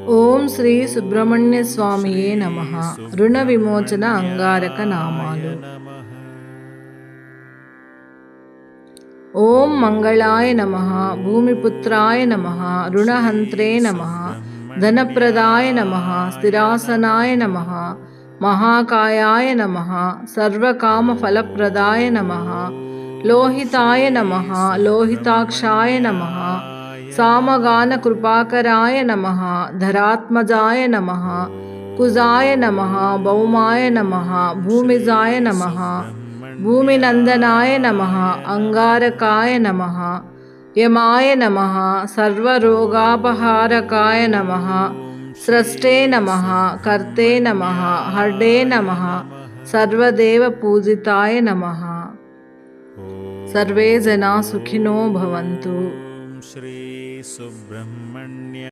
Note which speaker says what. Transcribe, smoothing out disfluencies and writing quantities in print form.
Speaker 1: ఓం శ్రీ సుబ్రహ్మణ్య స్వామియే నమః. రుణ విమోచన అంగారక నామాలు. ఓం మంగళాయ నమః, భూమిపుత్రాయ నమః, రుణహంత్రే నమః, ధనప్రదాయ నమః, స్థిరాసనాయ నమః, మహాకాయాయ నమః, సర్వకామఫలప్రదాయ నమః, లోహితాయ నమః, లోహితాక్షాయ నమః, సామగాన కృపాకరాయ నమః, ధరాత్మజాయ నమః, కుజాయ నమః, భౌమాయ నమః, భూమిజాయ నమః, భూమినందనాయ నమః, అంగారకాయ నమః, యమాయ నమః, సర్వరోగాపహారకాయ నమః, స్రష్టే నమః, కర్తే నమః, హర్డే నమః, సర్వదేవ పూజితాయ నమః. సర్వే జనా సుఖినో భవంతు.
Speaker 2: श्री सुब्रह्मण्य